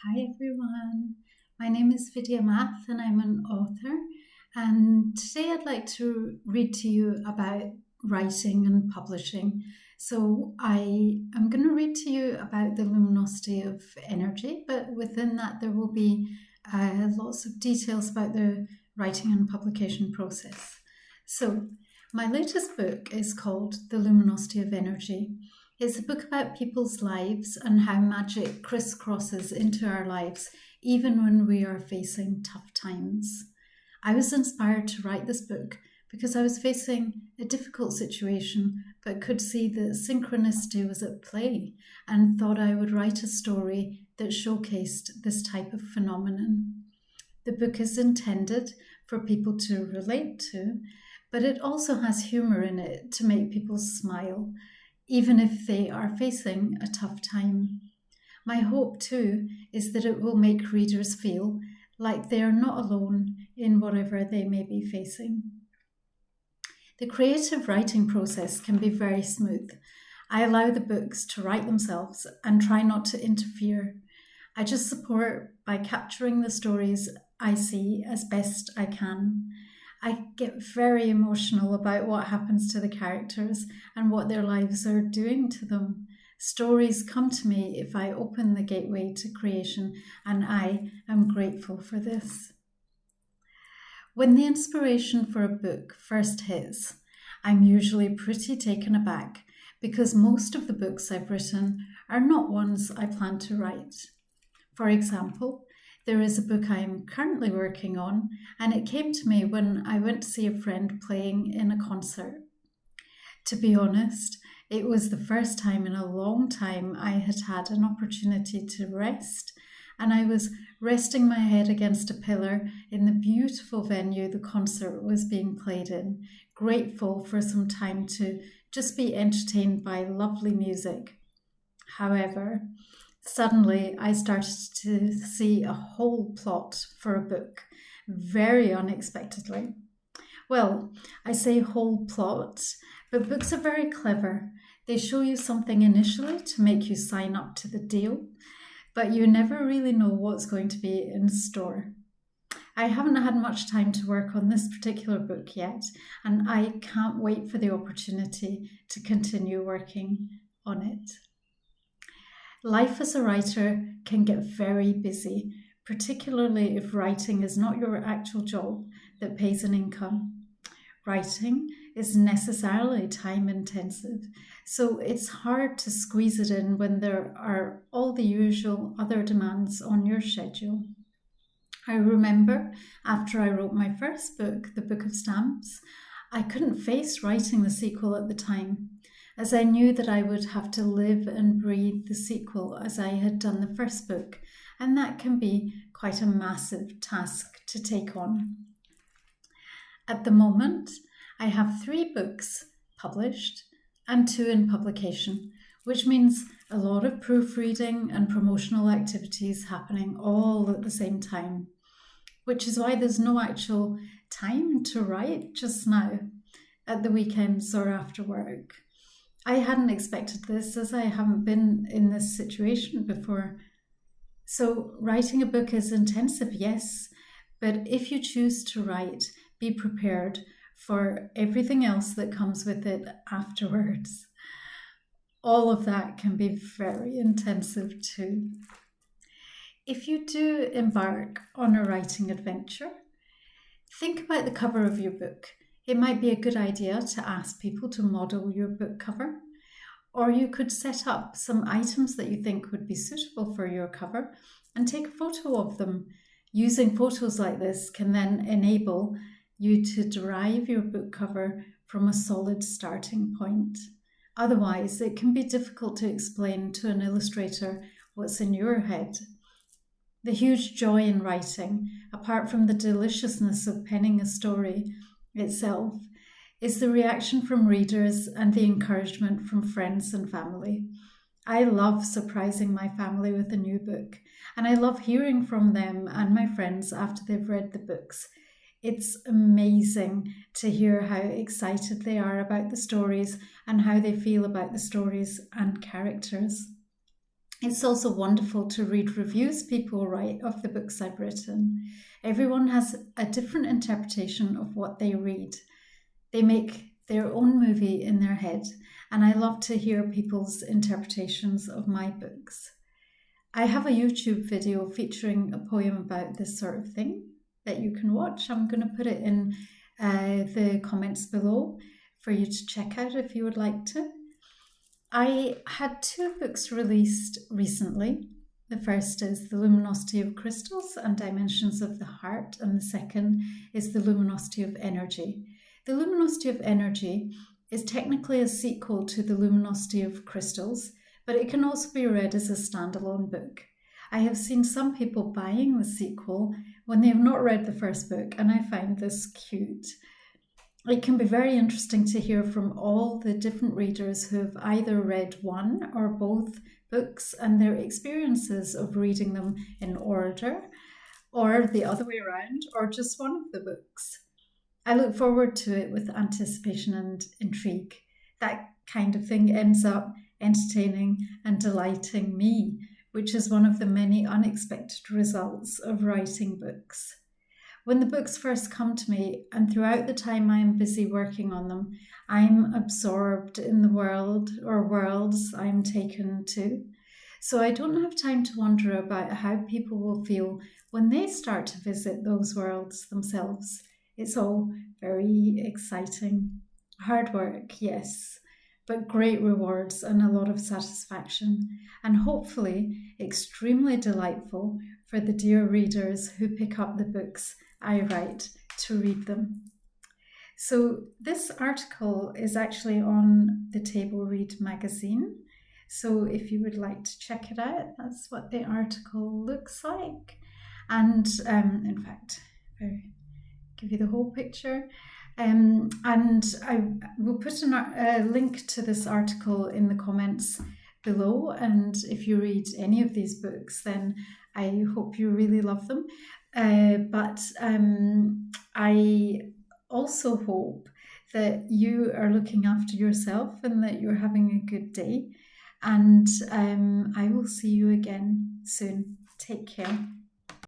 Hi everyone, my name is Vidya Math and I'm an author. And today I'd like to read to you about writing and publishing. So I am going to read to you about the luminosity of energy, but within that there will be lots of details about the writing and publication process. So my latest book is called The Luminosity of Energy. It's a book about people's lives and how magic crisscrosses into our lives even when we are facing tough times. I was inspired to write this book because I was facing a difficult situation but could see that synchronicity was at play and thought I would write a story that showcased this type of phenomenon. The book is intended for people to relate to, but it also has humour in it to make people smile even if they are facing a tough time. My hope, too, is that it will make readers feel like they are not alone in whatever they may be facing. The creative writing process can be very smooth. I allow the books to write themselves and try not to interfere. I just support by capturing the stories I see as best I can. I get very emotional about what happens to the characters and what their lives are doing to them. Stories come to me if I open the gateway to creation, and I am grateful for this. When the inspiration for a book first hits, I'm usually pretty taken aback because most of the books I've written are not ones I plan to write. For example, there is a book I am currently working on, and it came to me when I went to see a friend playing in a concert. To be honest, it was the first time in a long time I had had an opportunity to rest, and I was resting my head against a pillar in the beautiful venue the concert was being played in, grateful for some time to just be entertained by lovely music. However, suddenly, I started to see a whole plot for a book, very unexpectedly. Well, I say whole plot, but books are very clever. They show you something initially to make you sign up to the deal, but you never really know what's going to be in store. I haven't had much time to work on this particular book yet, and I can't wait for the opportunity to continue working on it. Life as a writer can get very busy, particularly if writing is not your actual job that pays an income. Writing is necessarily time intensive, so it's hard to squeeze it in when there are all the usual other demands on your schedule. I remember after I wrote my first book, The Book of Stamps, I couldn't face writing the sequel at the time, as I knew that I would have to live and breathe the sequel as I had done the first book, and that can be quite a massive task to take on. At the moment, I have 3 books published and 2 in publication, which means a lot of proofreading and promotional activities happening all at the same time, which is why there's no actual time to write just now, at the weekends or after work. I hadn't expected this as I haven't been in this situation before. So, writing a book is intensive, yes, but if you choose to write, be prepared for everything else that comes with it afterwards. All of that can be very intensive too. If you do embark on a writing adventure, think about the cover of your book. It might be a good idea to ask people to model your book cover, or you could set up some items that you think would be suitable for your cover and take a photo of them. Using photos like this can then enable you to derive your book cover from a solid starting point. Otherwise, it can be difficult to explain to an illustrator what's in your head. The huge joy in writing, apart from the deliciousness of penning a story itself, is the reaction from readers and the encouragement from friends and family. I love surprising my family with a new book, and I love hearing from them and my friends after they've read the books. It's amazing to hear how excited they are about the stories and how they feel about the stories and characters. It's also wonderful to read reviews people write of the books I've written. Everyone has a different interpretation of what they read. They make their own movie in their head, and I love to hear people's interpretations of my books. I have a YouTube video featuring a poem about this sort of thing that you can watch. I'm going to put it in the comments below for you to check out if you would like to. I had two books released recently. The first is The Luminosity of Crystals and Dimensions of the Heart, and the second is The Luminosity of Energy. The Luminosity of Energy is technically a sequel to The Luminosity of Crystals, but it can also be read as a standalone book. I have seen some people buying the sequel when they have not read the first book, and I find this cute. It can be very interesting to hear from all the different readers who have either read one or both books and their experiences of reading them in order, or the other way around, or just one of the books. I look forward to it with anticipation and intrigue. That kind of thing ends up entertaining and delighting me, which is one of the many unexpected results of writing books. When the books first come to me, and throughout the time I am busy working on them, I'm absorbed in the world or worlds I'm taken to. So I don't have time to wonder about how people will feel when they start to visit those worlds themselves. It's all very exciting. Hard work, yes, but great rewards and a lot of satisfaction, and hopefully extremely delightful for the dear readers who pick up the books I write to read them. So this article is actually on the Table Read magazine. So if you would like to check it out, that's what the article looks like. And in fact, I'll give you the whole picture. And I will put a link to this article in the comments below. And if you read any of these books, then I hope you really love them. But I also hope that you are looking after yourself and that you're having a good day. And I will see you again soon. Take care.